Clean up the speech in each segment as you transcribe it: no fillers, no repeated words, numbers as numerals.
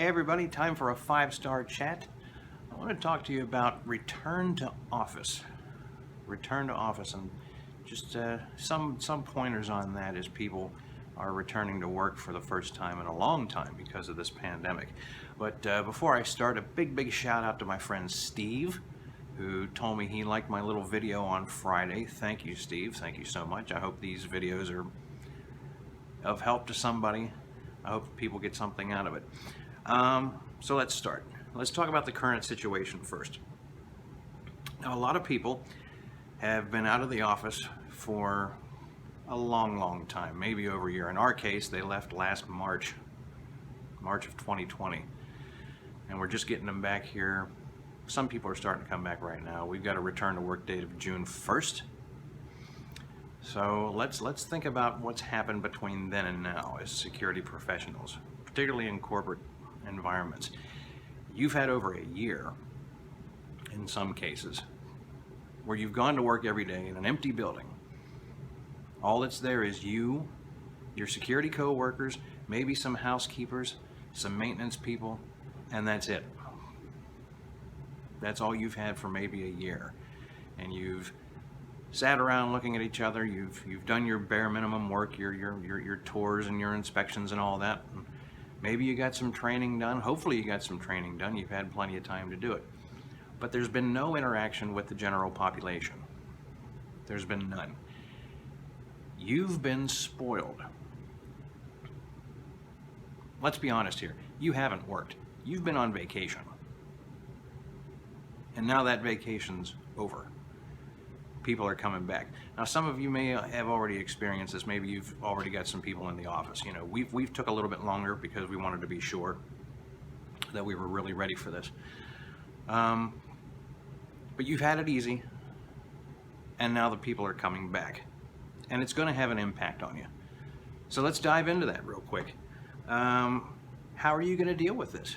Hey everybody, time for a 5-star chat. I want to talk to you about return to office. Return to office, and just some pointers on that as people are returning to work for the first time in a long time because of this pandemic. But before I start, a big shout out to my friend Steve, who told me he liked my little video on Friday. Thank you, Steve. Thank you so much. I hope these videos are of help to somebody. I hope people get something out of it. So let's start. Let's talk about the current situation first. Now, a lot of people have been out of the office for a long time, maybe over a year. In our case, they left last March of 2020, and we're just getting them back here. Some people are starting to come back right now. We've got a return to work date of June 1st. So let's think about what's happened between then and now as security professionals, particularly in corporate environments. You've had over a year, in some cases, where you've gone to work every day in an empty building. All that's there is you, your security co-workers, maybe some housekeepers, some maintenance people, and that's it. That's all you've had for maybe a year. And you've sat around looking at each other. You've done your bare minimum work, your tours and your inspections and all that. And maybe you got some training done. Hopefully you got some training done. You've had plenty of time to do it. But there's been no interaction with the general population. There's been none. You've been spoiled. Let's be honest here. You haven't worked. You've been on vacation. And now that vacation's over. People are coming back. Now, some of you may have already experienced this. Maybe you've already got some people in the office. You know, we've took a little bit longer because we wanted to be sure that we were really ready for this. But you've had it easy, and now the people are coming back, and it's going to have an impact on you. So let's dive into that real quick. How are you going to deal with this?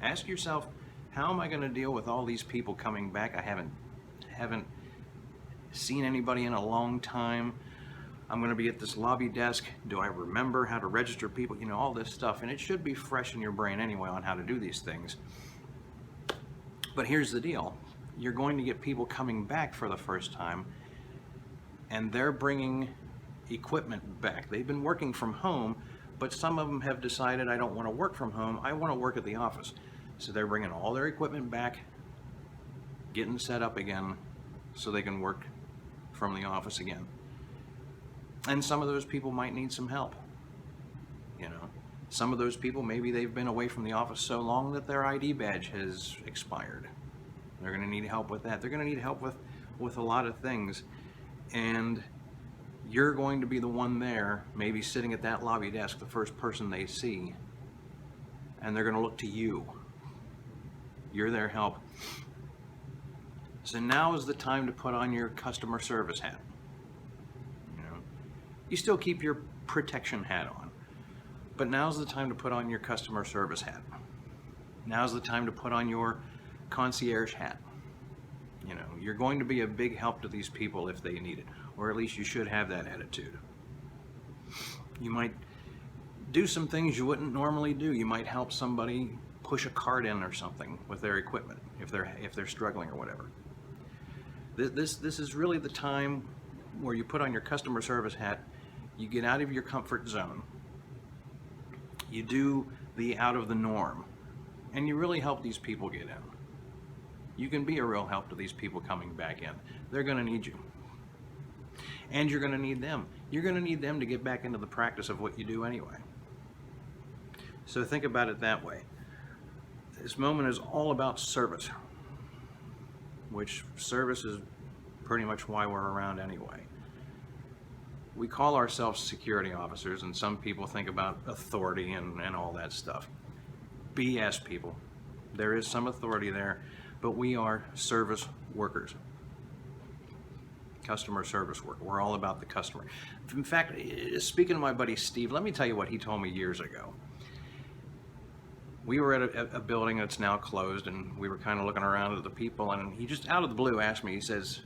Ask yourself, how am I going to deal with all these people coming back? I haven't seen anybody in a long time. I'm going to be at this lobby desk. Do I remember how to register people? You know, all this stuff. And it should be fresh in your brain anyway on how to do these things. But here's the deal. You're going to get people coming back for the first time, and they're bringing equipment back. They've been working from home, but some of them have decided, I don't want to work from home. I want to work at the office. So they're bringing all their equipment back, getting set up again so they can work from the office again. And some of those people might need some help. You know, some of those people, maybe they've been away from the office so long that their ID badge has expired. They're going to need help with that. They're going to need help with a lot of things. And you're going to be the one there, maybe sitting at that lobby desk, the first person they see. And they're going to look to you. You're their help. So now is the time to put on your customer service hat. You know, you still keep your protection hat on, but now's the time to put on your customer service hat. Now's the time to put on your concierge hat. You know, you're going to be a big help to these people if they need it, or at least you should have that attitude. You might do some things you wouldn't normally do. You might help somebody push a cart in or something with their equipment if they're struggling or whatever. This is really the time where you put on your customer service hat. You get out of your comfort zone. You do the out of the norm, and you really help these people get in. You can be a real help to these people coming back in. They're going to need you, and you're going to need them. You're going to need them to get back into the practice of what you do anyway. So think about it that way. This moment is all about service, which service is pretty much why we're around anyway. We call ourselves security officers, and some people think about authority and all that stuff. BS, people. There is some authority there, but we are service workers. Customer service work. We're all about the customer. In fact, speaking of my buddy Steve, let me tell you what he told me years ago. We were at a building that's now closed, and we were kind of looking around at the people, and he just out of the blue asked me, he says,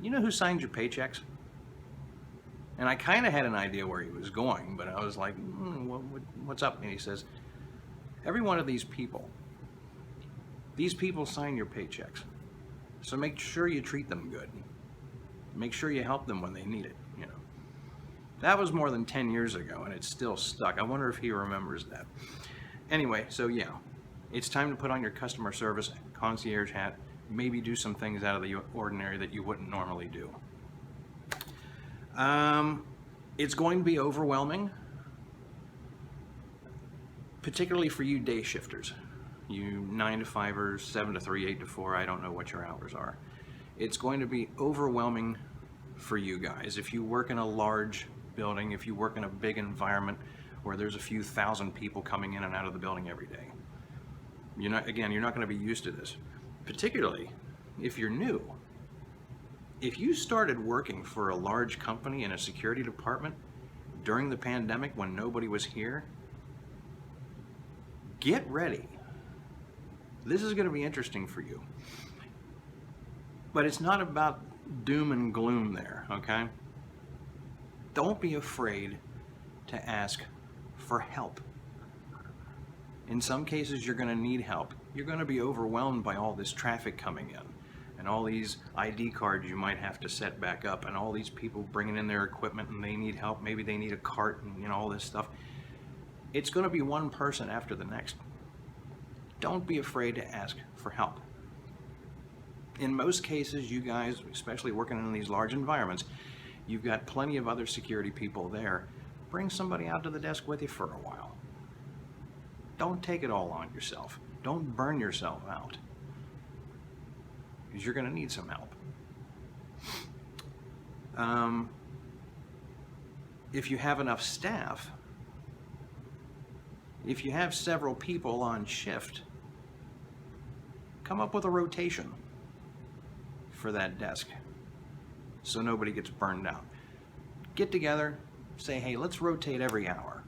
you know who signs your paychecks? And I kind of had an idea where he was going, but I was like, what's up? And he says, every one of these people sign your paychecks. So make sure you treat them good. Make sure you help them when they need it, you know. That was more than 10 years ago, and it's still stuck. I wonder if he remembers that. Anyway, so yeah, it's time to put on your customer service concierge hat, maybe do some things out of the ordinary that you wouldn't normally do. It's going to be overwhelming, particularly for you day shifters, you 9 to 5ers, 7 to 3, 8 to 4, I don't know what your hours are. It's going to be overwhelming for you guys. If you work in a large building, if you work in a big environment where there's a few thousand people coming in and out of the building every day, you're not going to be used to this, particularly if you're new. If you started working for a large company in a security department during the pandemic when nobody was here, get ready. This is going to be interesting for you. But it's not about doom and gloom there, okay? Don't be afraid to ask for help. In some cases, you're going to need help. You're going to be overwhelmed by all this traffic coming in, and all these ID cards you might have to set back up, and all these people bringing in their equipment and they need help. Maybe they need a cart and all this stuff. It's going to be one person after the next. Don't be afraid to ask for help. In most cases, you guys, especially working in these large environments, you've got plenty of other security people there. Bring somebody out to the desk with you for a while. Don't take it all on yourself. Don't burn yourself out, because you're going to need some help. If you have enough staff, if you have several people on shift, come up with a rotation for that desk so nobody gets burned out. Get together, say, hey, let's rotate every hour.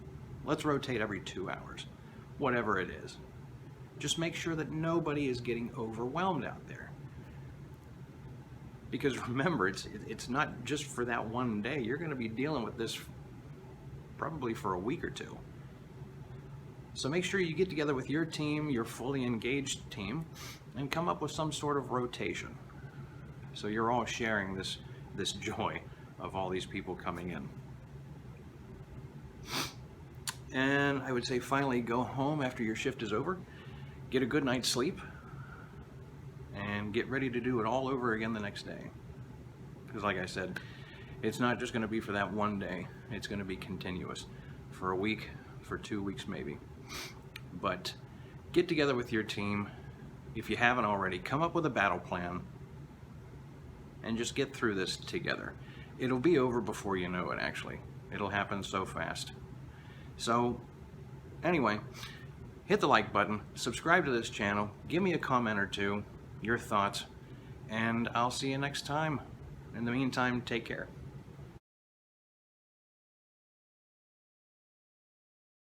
Let's rotate every 2 hours, whatever it is. Just make sure that nobody is getting overwhelmed out there. Because remember, it's not just for that one day. You're going to be dealing with this probably for a week or two. So make sure you get together with your team, your fully engaged team, and come up with some sort of rotation. So you're all sharing this joy of all these people coming in. And I would say finally go home after your shift is over, get a good night's sleep, and get ready to do it all over again the next day. Because like I said, it's not just going to be for that one day. It's going to be continuous for a week, for 2 weeks maybe. But get together with your team. If you haven't already, come up with a battle plan and just get through this together. It'll be over before you know it, actually. It'll happen so fast. So anyway, hit the like button, subscribe to this channel, give me a comment or two, your thoughts, and I'll see you next time. In the meantime, take care.